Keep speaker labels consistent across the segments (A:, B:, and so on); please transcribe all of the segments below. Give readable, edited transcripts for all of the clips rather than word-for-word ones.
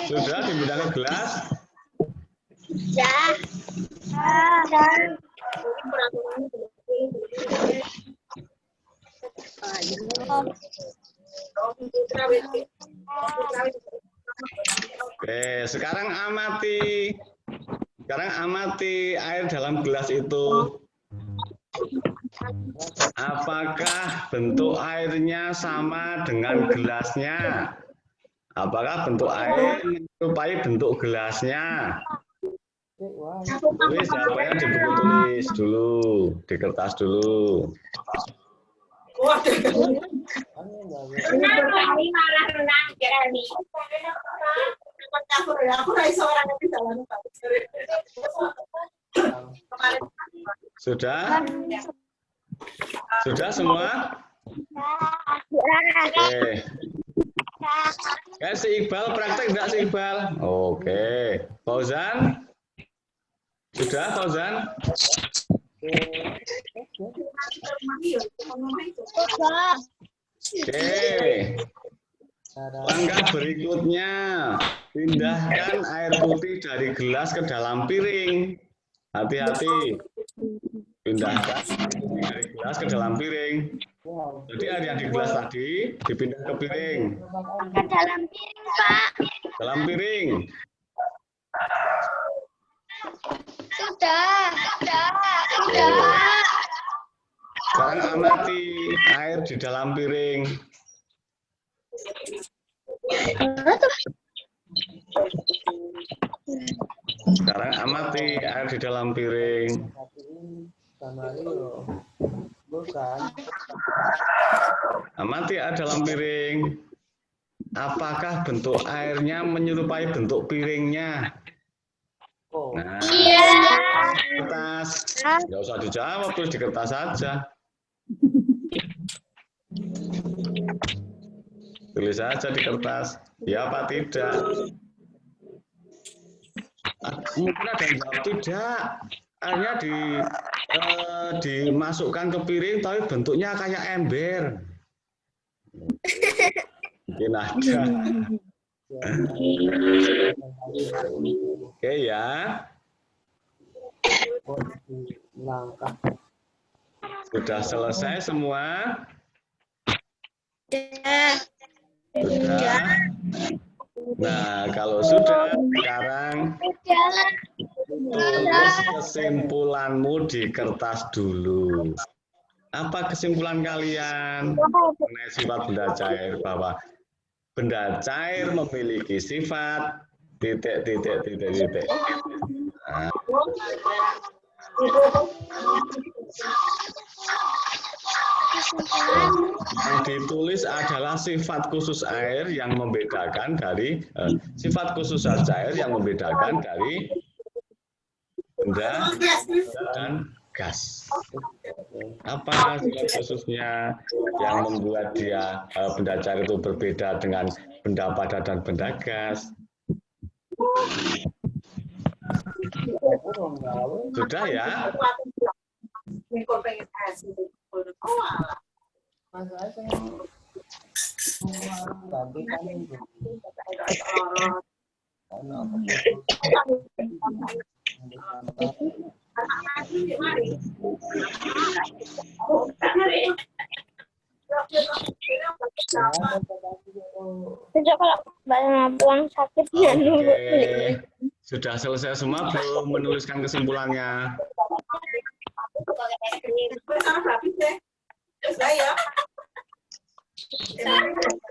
A: Sudah dipindah ke gelas?
B: Ya.
A: Oke, sekarang amati air dalam gelas itu. Apakah bentuk airnya sama dengan gelasnya? Apakah bentuk air menyerupai bentuk gelasnya? Tulis jawabannya di buku tulis dulu, di kertas dulu. Sudah? Sudah semua? Oke. Si Iqbal praktek enggak si Iqbal? Oke. Fauzan? Sudah Fauzan? Oke. Langkah berikutnya, pindahkan air putih dari gelas ke dalam piring. Hati-hati. Pindahkan dari gelas ke dalam piring. Jadi air yang di gelas tadi dipindah ke piring.
B: Ke dalam piring, Pak.
A: Dalam piring.
B: Sudah.
A: Sekarang amati air di dalam piring. Sekarang amati air di dalam piring. Amati air dalam piring. Apakah bentuk airnya menyerupai bentuk piringnya? Nah, kertas. Nggak usah dijawab, tulis di kertas saja. Tulis saja di kertas. Ya apa tidak? Mungkin ada yang jawab tidak. Airnya dimasukkan ke piring, tapi bentuknya kayak ember. Mungkin ada. Oke ya. Sudah selesai semua? Sudah. Nah, kalau sudah, sekarang tulis kesimpulanmu di kertas dulu. Apa kesimpulan kalian mengenai sifat benda cair? Bahwa benda cair memiliki sifat titik. Nah. Yang ditulis adalah sifat khusus air yang membedakan dari sifat khusus cair yang membedakan dari benda dan gas. Apa sifat khususnya yang membuat dia benda cair itu berbeda dengan benda padat dan benda gas? Sudah ya?
B: Kalau buang sakit ya nunggu.
A: Sudah selesai semua belum menuliskan kesimpulannya?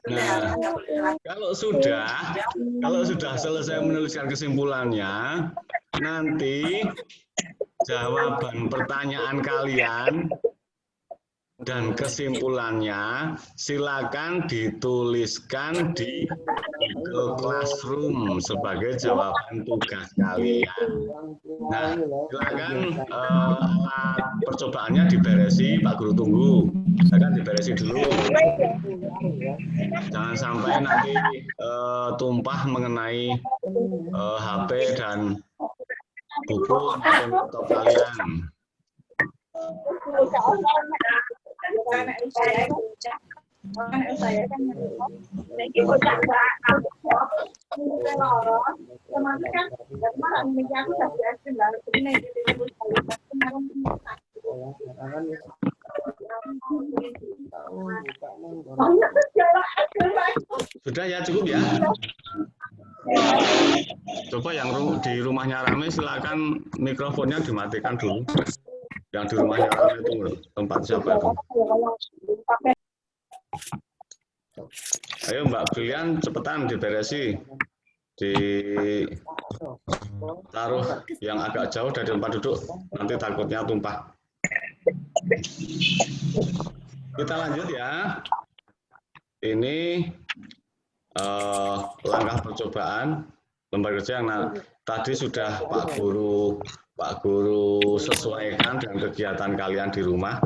A: Nah, kalau sudah selesai menuliskan kesimpulannya, nanti jawaban pertanyaan kalian dan kesimpulannya silakan dituliskan di Google Classroom sebagai jawaban tugas kalian. Nah, silakan alat percobaannya diberesi, Pak Guru tunggu. Silakan diberesi dulu. Jangan sampai nanti tumpah mengenai HP dan buku atau laptop kalian. Sudah ya, cukup ya. Coba yang di rumahnya rame silakan mikrofonnya dimatikan dulu. Yang di rumahnya rame itu tempat siapa itu? Ayo Mbak Brilian, cepetan diberesi. Ditaruh yang agak jauh dari tempat duduk, nanti takutnya tumpah. Kita lanjut ya. Ini langkah percobaan lembar kerja yang tadi sudah Pak Guru sesuaikan dengan kegiatan kalian di rumah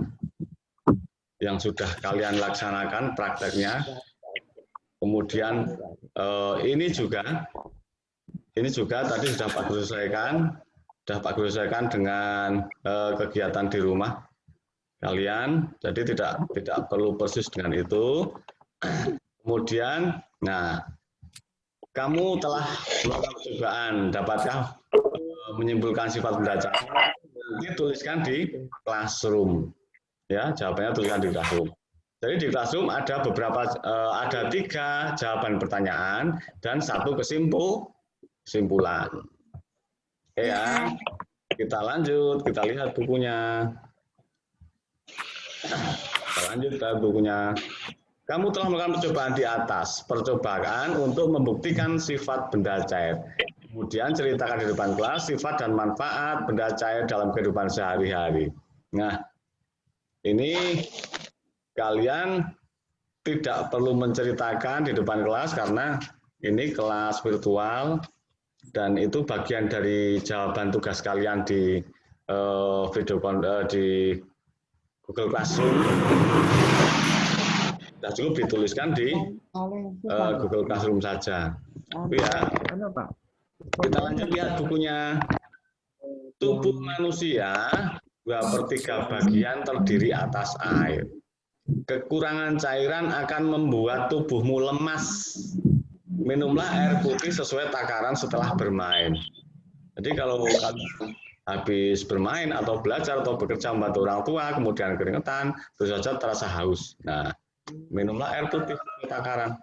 A: yang sudah kalian laksanakan prakteknya. Kemudian ini juga tadi sudah Pak Guru sesuaikan, dengan kegiatan di rumah kalian. Jadi tidak perlu persis dengan itu. Kemudian, nah, kamu telah melakukan percobaan, dapatkah menyimpulkan sifat benda cair? Nanti tuliskan di Classroom. Ya, jawabannya tuliskan di Classroom. Jadi di Classroom ada ada 3 jawaban pertanyaan dan 1 kesimpulan. Oke ya, kita lanjut, kita lihat bukunya. Kita lanjut ke bukunya. Kamu telah melakukan percobaan di atas. Percobaan untuk membuktikan sifat benda cair. Kemudian ceritakan di depan kelas sifat dan manfaat benda cair dalam kehidupan sehari-hari. Nah, ini kalian tidak perlu menceritakan di depan kelas karena ini kelas virtual dan itu bagian dari jawaban tugas kalian di di Google Classroom. Sudah cukup dituliskan di Google Classroom saja. Ya, kita lanjut lihat bukunya. Tubuh manusia 2/3 bagian terdiri atas air. Kekurangan cairan akan membuat tubuhmu lemas. Minumlah air putih sesuai takaran setelah bermain. Jadi kalau habis bermain atau belajar atau bekerja membantu orang tua, kemudian keringetan, terus saja terasa haus. Nah, minumlah air putih takaran.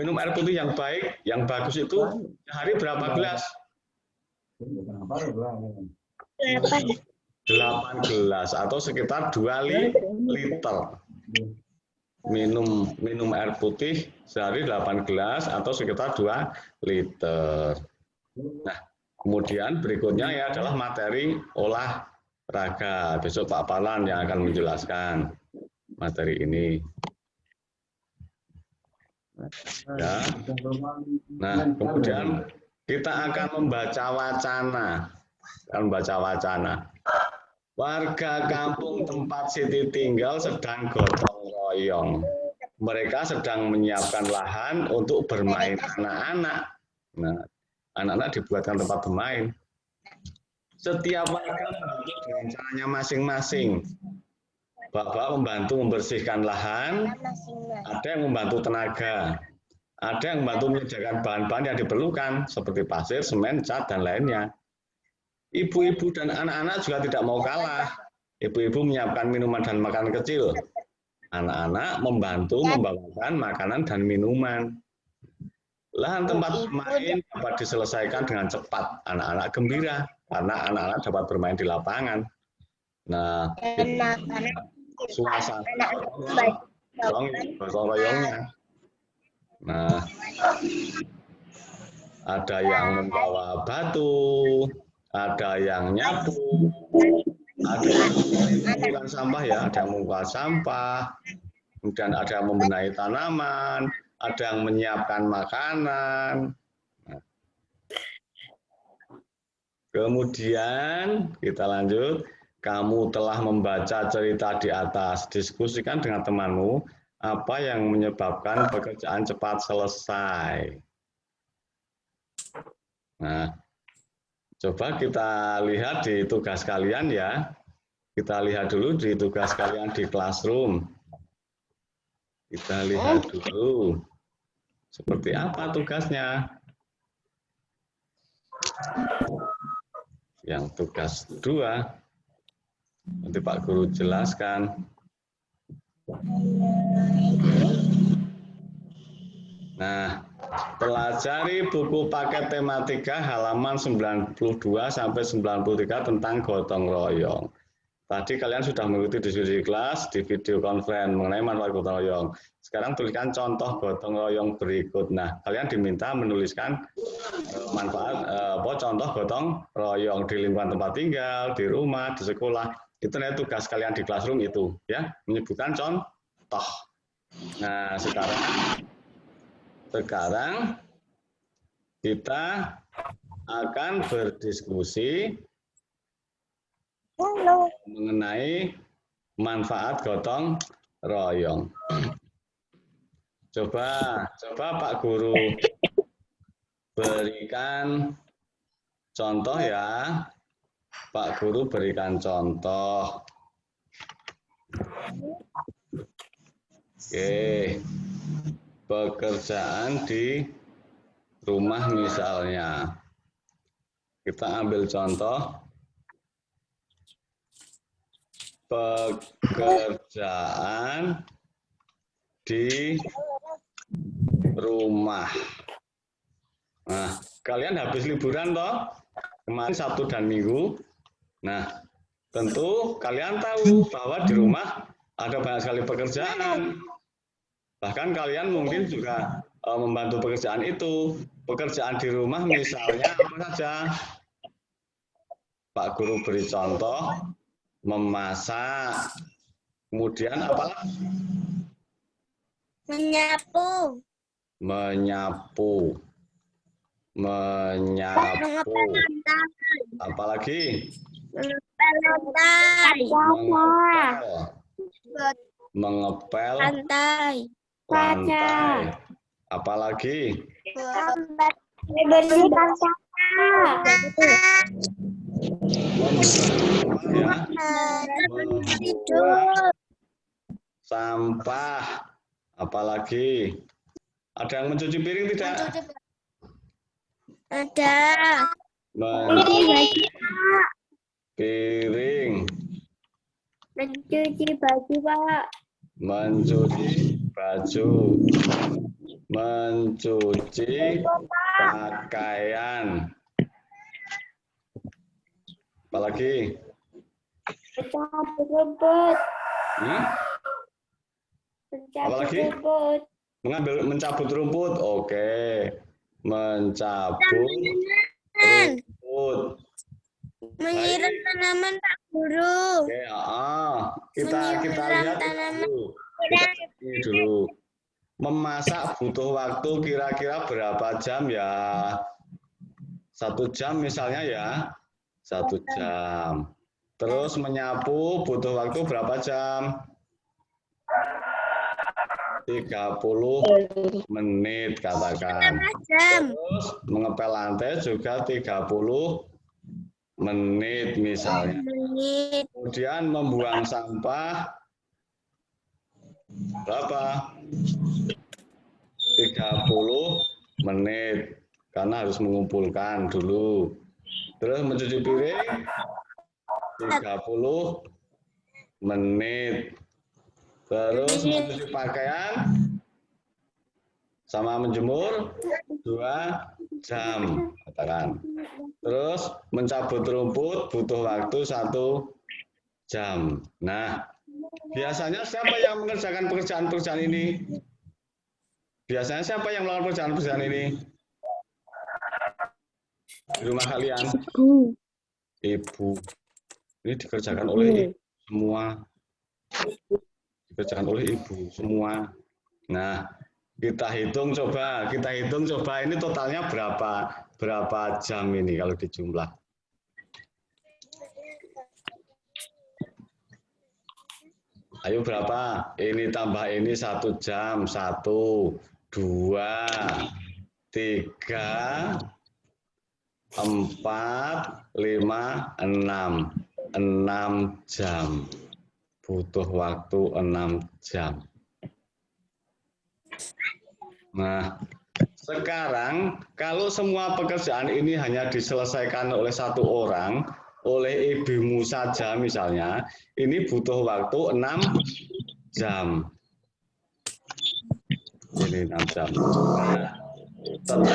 A: Minum air putih yang baik, yang bagus itu sehari berapa gelas? 8 gelas atau sekitar 2 liter. Minum air putih sehari 8 gelas atau sekitar 2 liter. Nah, kemudian berikutnya ya adalah materi olahraga. Besok Pak Parlan yang akan menjelaskan materi ini. Ya. Nah, kemudian kita akan membaca wacana. Warga kampung tempat Siti tinggal sedang gotong royong. Mereka sedang menyiapkan lahan untuk bermain anak-anak. Nah, anak-anak dibuatkan tempat bermain. Setiap warga membantu dengan caranya masing-masing. Bapak membantu membersihkan lahan, ada yang membantu tenaga, ada yang membantu menyediakan bahan-bahan yang diperlukan seperti pasir, semen, cat, dan lainnya. Ibu-ibu dan anak-anak juga tidak mau kalah. Ibu-ibu menyiapkan minuman dan makanan kecil. Anak-anak membantu membawakan makanan dan minuman. Lahan tempat bermain dapat diselesaikan dengan cepat. Anak-anak gembira karena anak-anak dapat bermain di lapangan. Nah, suasana gotong royongnya. Nah, ada yang membawa batu, ada yang nyapu, ada yang mengumpulkan sampah ya, ada yang mengumpulkan sampah, kemudian ada yang membenahi tanaman, ada yang menyiapkan makanan. Kemudian kita lanjut. Kamu telah membaca cerita di atas. Diskusikan dengan temanmu apa yang menyebabkan pekerjaan cepat selesai. Nah, coba kita lihat di tugas kalian ya. Kita lihat dulu di tugas kalian di classroom. Kita lihat dulu seperti apa tugasnya. Yang tugas 2, nanti Pak Guru jelaskan. Nah, pelajari buku paket tematika halaman 92 sampai 93 tentang gotong royong. Tadi kalian sudah mengikuti diskusi kelas di video conference mengenai manfaat gotong royong. Sekarang tuliskan contoh gotong royong berikut. Nah, kalian diminta menuliskan manfaat contoh gotong royong di lingkungan tempat tinggal, di rumah, di sekolah. Itu adalah tugas kalian di classroom itu, ya, menyebutkan contoh. Nah, sekarang kita akan berdiskusi mengenai manfaat gotong royong. Coba Pak Guru berikan contoh ya. Pak Guru berikan contoh. Oke. Pekerjaan di rumah misalnya. Kita ambil contoh pekerjaan di rumah. Nah, kalian habis liburan toh? Kemarin Sabtu dan Minggu. Nah, tentu kalian tahu bahwa di rumah ada banyak sekali pekerjaan. Bahkan kalian mungkin juga membantu pekerjaan itu. Pekerjaan di rumah misalnya apa saja? Pak Guru beri contoh, memasak. Kemudian apa lagi?
B: Menyapu.
A: Menyapu. Apalagi? Mengepel lantai. Apalagi?
B: Membersihkan
A: sampah. Apalagi? Ada yang mencuci piring tidak?
B: Ada.
A: Mencuci piring.
B: Mencuci baju, Pak.
A: Mencuci baju. Mencuci pakaian. Apalagi?
B: Mencabut rumput.
A: Apalagi? Mencabut rumput. Oke. Mencabut rumput.
B: Menyiram tanaman, Pak Guru.
A: Oke, kita lihat dulu. Kita dulu. Memasak butuh waktu kira-kira berapa jam ya? 1 jam misalnya ya. 1 jam. Terus menyapu butuh waktu berapa jam? 30 menit katakan. Terus mengepel lantai juga 30 menit misalnya. Kemudian membuang sampah berapa? 30 menit karena harus mengumpulkan dulu. Terus mencuci piring 30 menit. Terus mencuci pakaian sama menjemur 2 jam katakan. Terus mencabut rumput butuh waktu 1 jam. Nah, biasanya siapa yang mengerjakan pekerjaan-pekerjaan ini? Biasanya siapa yang melakukan pekerjaan-pekerjaan ini? Di rumah kalian? Ibu. Ini dikerjakan oleh ibu semua. Dikerjakan oleh ibu semua. Nah, kita hitung coba ini totalnya berapa jam ini kalau dijumlah. Ayo berapa? Ini tambah ini 1 jam. 1, 2, 3, 4, 5, 6. 6 jam. Butuh waktu 6 jam. Nah, sekarang kalau semua pekerjaan ini hanya diselesaikan oleh satu orang, oleh ibumu saja misalnya, ini butuh waktu 6 jam. Ini 6 jam. Nah, tetapi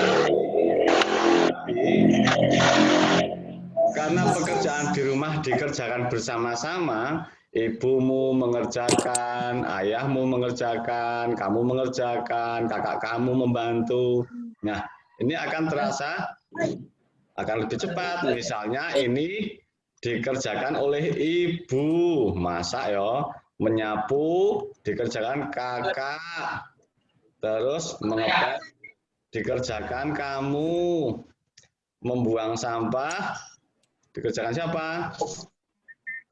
A: karena pekerjaan di rumah dikerjakan bersama-sama, ibumu mengerjakan, ayahmu mengerjakan, kamu mengerjakan, kakak kamu membantu. Nah, ini akan terasa akan lebih cepat. Misalnya ini dikerjakan oleh ibu, masak ya, menyapu dikerjakan kakak, terus mengepel dikerjakan kamu, membuang sampah dikerjakan siapa?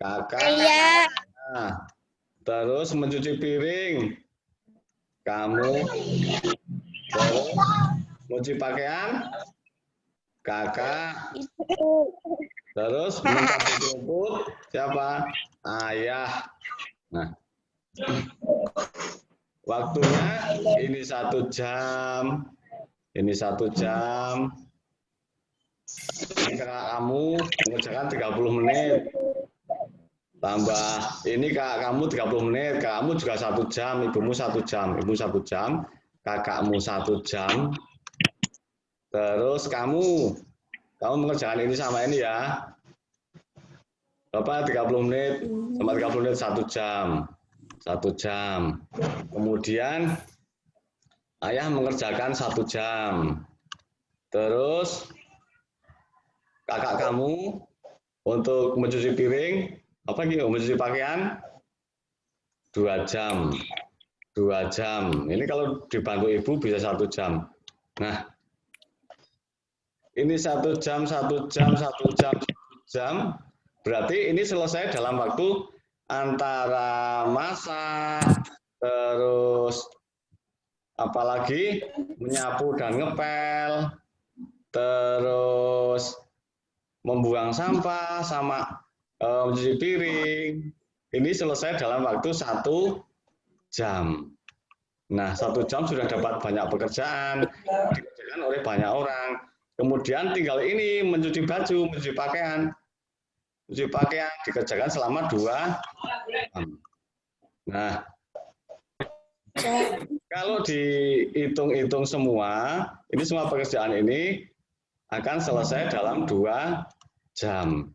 A: Kakak.
B: Ayah.
A: Nah, terus mencuci piring kamu, terus mencuci pakaian kakak,
B: Ibu.
A: terus mencabut rumput siapa? Ayah. Nah, waktunya ini 1 jam, ini 1 jam. Kakak kamu mengerjakan 30 menit. Tambah ini kakak kamu 30 menit, kakakmu juga 1 jam, ibumu 1 jam, ibu 1 jam, kakakmu 1 jam. Terus kamu mengerjakan ini sama ini ya. Bapak 30 menit sama 30 menit 1 jam. 1 jam. Kemudian ayah mengerjakan 1 jam. Terus kakak kamu untuk mencuci piring, apa gitu, mencuci pakaian 2 jam. 2 jam. Ini kalau dibantu ibu bisa 1 jam. Nah, ini 1 jam, 1 jam, 1 jam, 1 jam. Berarti ini selesai dalam waktu antara masak, terus apalagi menyapu dan ngepel, terus membuang sampah sama mencuci piring. Ini selesai dalam waktu 1 jam. Nah, 1 jam sudah dapat banyak pekerjaan, dikerjakan oleh banyak orang. Kemudian tinggal ini mencuci baju, mencuci pakaian. Mencuci pakaian dikerjakan selama 2 jam. Nah, kalau dihitung-hitung semua, ini semua pekerjaan ini akan selesai dalam 2 jam.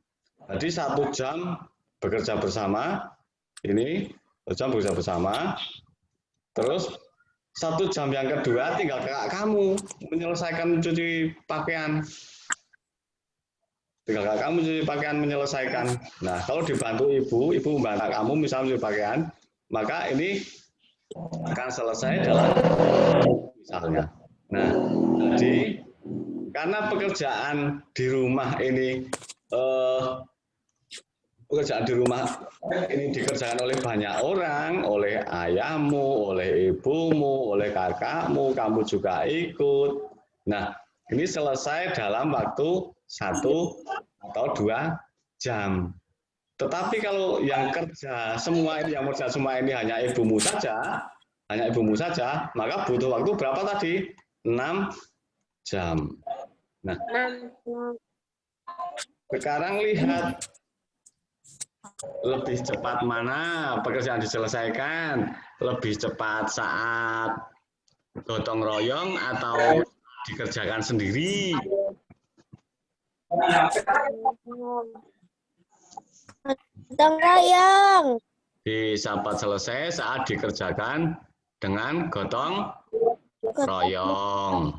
A: Jadi 1 jam bekerja bersama, ini 1 jam bekerja bersama, terus 1 jam yang kedua tinggal kakak kamu menyelesaikan mencuci pakaian. Tinggal kakak kamu mencuci pakaian menyelesaikan. Nah, kalau dibantu ibu membantu kamu misalnya mencuci pakaian, maka ini akan selesai dalam misalnya. Nah, jadi karena pekerjaan di rumah ini dikerjakan oleh banyak orang, oleh ayahmu, oleh ibumu, oleh kakakmu, kamu juga ikut. Nah, ini selesai dalam waktu 1 atau 2 jam. Tetapi kalau yang kerja semua ini hanya ibumu saja, maka butuh waktu berapa tadi? 6 jam. Nah, sekarang lihat lebih cepat mana pekerjaan diselesaikan? Lebih cepat saat gotong royong atau dikerjakan sendiri?
B: Gotong royong.
A: Dapat selesai saat dikerjakan dengan gotong royong.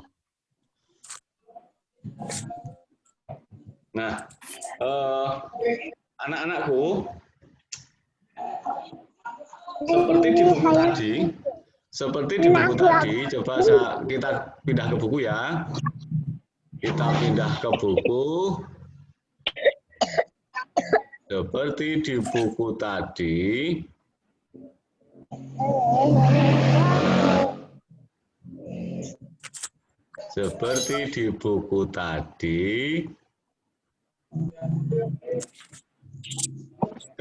A: Nah, anak-anakku, seperti di buku tadi, coba kita pindah ke buku ya. Kita pindah ke buku. Seperti di buku tadi. Seperti di buku tadi.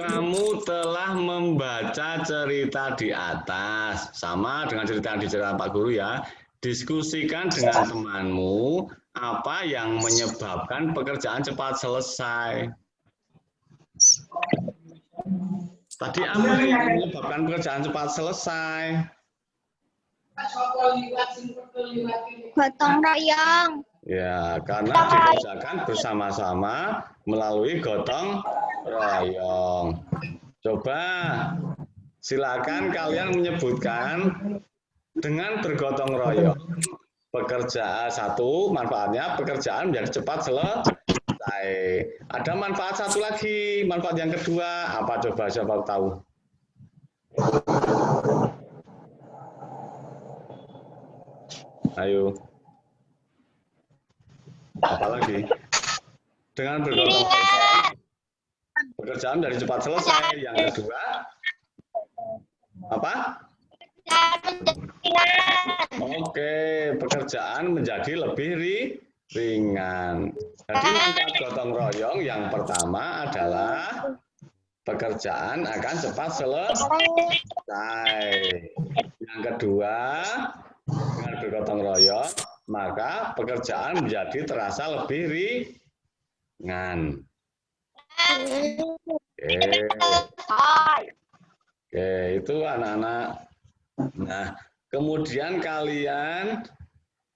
A: Kamu telah membaca cerita di atas. Sama dengan cerita yang diceritakan Pak Guru ya. Diskusikan dengan temanmu apa yang menyebabkan pekerjaan cepat selesai. Tadi apa yang menyebabkan pekerjaan cepat selesai?
B: Gotong royong.
A: Ya, karena dikerjakan bersama-sama melalui gotong royong. Coba silakan kalian menyebutkan dengan bergotong royong. Pekerjaan satu, manfaatnya pekerjaan biar cepat selesai. Ada manfaat satu lagi, manfaat yang kedua, apa coba siapa tahu? Ayo. Apalagi? Dengan bergotong royong, pekerjaan dari cepat selesai. Yang kedua, apa? Oke, pekerjaan menjadi lebih ringan. Jadi manfaat gotong royong yang pertama adalah pekerjaan akan cepat selesai. Yang kedua, dengan bergotong royong, maka pekerjaan menjadi terasa lebih ringan. Oke, itu anak-anak. Nah, kemudian kalian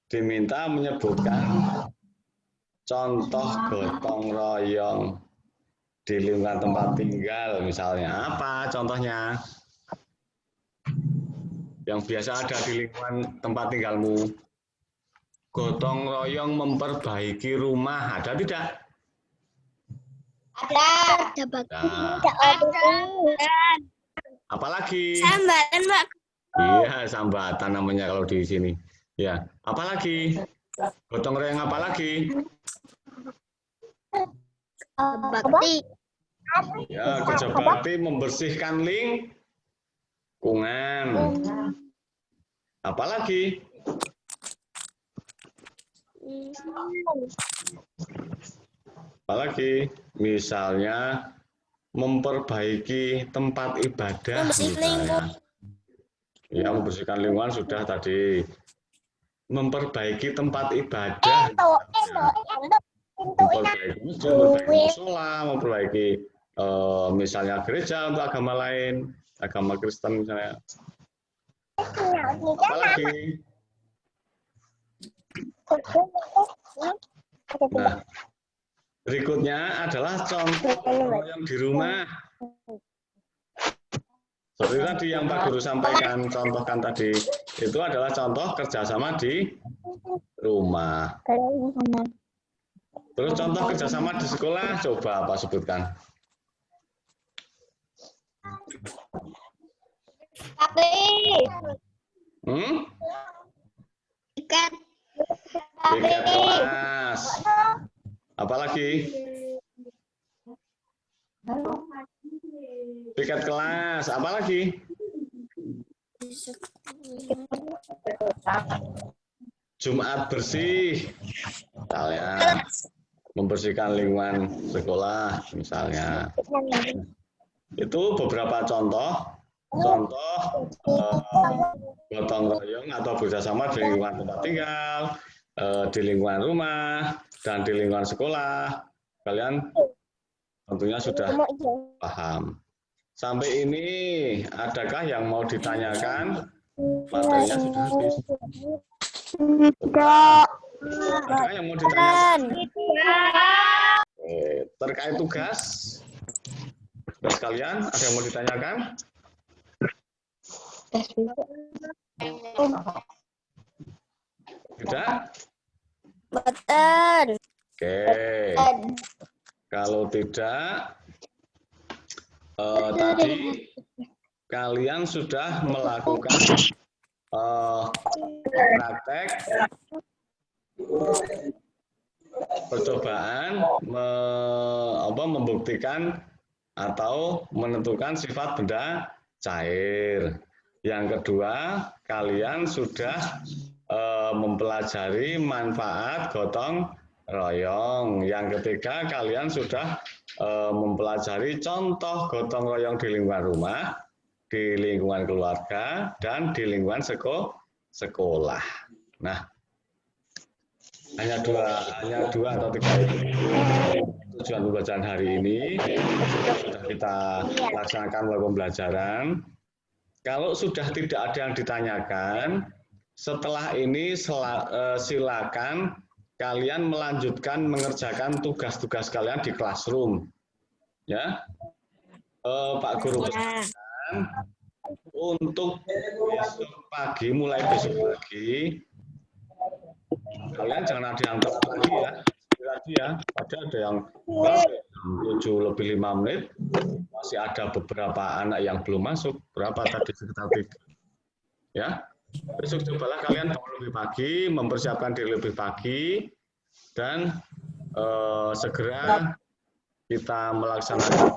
A: diminta menyebutkan contoh gotong royong di lingkungan tempat tinggal, misalnya apa contohnya? Yang biasa ada di lingkungan tempat tinggalmu. Gotong royong memperbaiki rumah, ada tidak?
B: Ada.
A: Apalagi?
B: Sambatan, Pak.
A: Iya, sambatan namanya kalau di sini. Ya, apalagi? Gotong royong apalagi?
B: Bakti.
A: Ya, kerja bakti membersihkan lingkungan. Apalagi? Apalagi? Misalnya memperbaiki tempat ibadah misalnya. Ya, membersihkan lingkungan sudah tadi. Memperbaiki tempat ibadah. Memperbaiki masjid, memperbaiki musola, memperbaiki misalnya gereja untuk agama lain, agama Kristen misalnya. Apalagi? Nah, berikutnya adalah contoh yang di rumah. Seperti tadi yang Pak Guru sampaikan, contohkan tadi, itu adalah contoh kerjasama di rumah. Terus contoh kerjasama di sekolah, coba apa sebutkan?
B: Piket
A: kelas. Apalagi? Piket kelas. Apalagi? Jumat bersih. Misalnya membersihkan lingkungan sekolah misalnya. Itu beberapa contoh gotong royong atau bekerjasama di lingkungan tempat tinggal, di lingkungan rumah, dan di lingkungan sekolah. Kalian tentunya sudah paham. Sampai ini, adakah yang mau ditanyakan? Materinya sudah habis. Adakah yang mau ditanyakan? Terkait tugas kalian, ada yang mau ditanyakan? Tidak?
B: Betul.
A: Oke. Kalau tidak, tadi kalian sudah melakukan praktek percobaan membuktikan atau menentukan sifat benda cair. Yang kedua, kalian sudah mempelajari manfaat gotong royong. Yang ketiga, kalian sudah mempelajari contoh gotong royong di lingkungan rumah, di lingkungan keluarga, dan di lingkungan sekolah. Nah, hanya dua atau tiga itu tujuan pembelajaran hari ini. Sudah kita laksanakan mulai pembelajaran. Kalau sudah tidak ada yang ditanyakan, setelah ini silakan kalian melanjutkan mengerjakan tugas-tugas kalian di classroom. Ya, Pak Guru pesankan untuk besok pagi, mulai besok pagi, kalian jangan ada yang telat lagi ya. Ada yang 7:05, masih ada beberapa anak yang belum masuk. Berapa tadi? Sekitar 3. Ya, besok cobalah kalian bangun lebih pagi, mempersiapkan diri lebih pagi, dan segera kita melaksanakan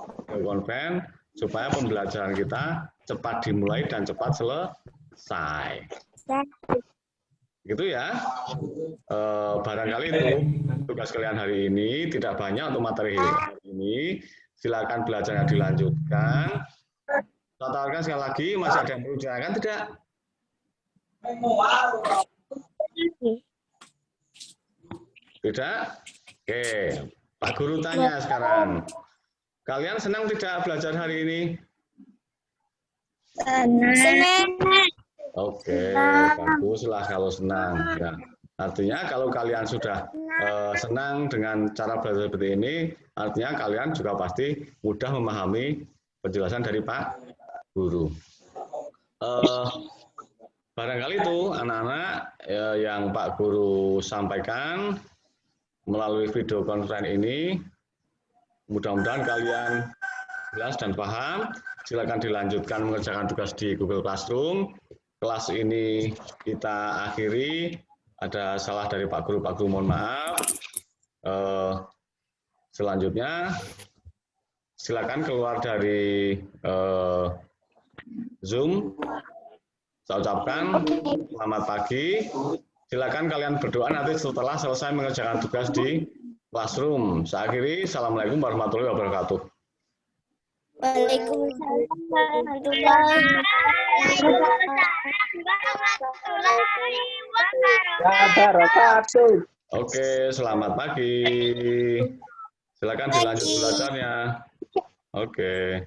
A: konven supaya pembelajaran kita cepat dimulai dan cepat selesai. Gitu ya. Barangkali itu tugas kalian hari ini, tidak banyak untuk materi hari ini. Silakan belajarnya dilanjutkan. Saya tawarkan sekali lagi, masih ada yang perlu ditanyakan tidak? Tidak? Oke, Pak Guru tanya sekarang. Kalian senang tidak belajar hari ini?
B: Senang.
A: Oke, baguslah kalau senang. Ya. Artinya kalau kalian sudah senang dengan cara belajar seperti ini, artinya kalian juga pasti mudah memahami penjelasan dari Pak Guru. Barangkali itu anak-anak yang Pak Guru sampaikan melalui video konferensi ini, mudah-mudahan kalian jelas dan paham. Silakan dilanjutkan mengerjakan tugas di Google Classroom. Kelas ini kita akhiri. Ada salah dari Pak Guru, mohon maaf. Selanjutnya, silakan keluar dari Zoom. Saya ucapkan selamat pagi. Silakan kalian berdoa nanti setelah selesai mengerjakan tugas di Classroom. Saya akhiri. Assalamualaikum warahmatullahi wabarakatuh.
B: Waalaikumsalam warahmatullahi
C: wabarakatuh.
A: Oke, selamat pagi. Silakan dilanjut belajarnya. Oke.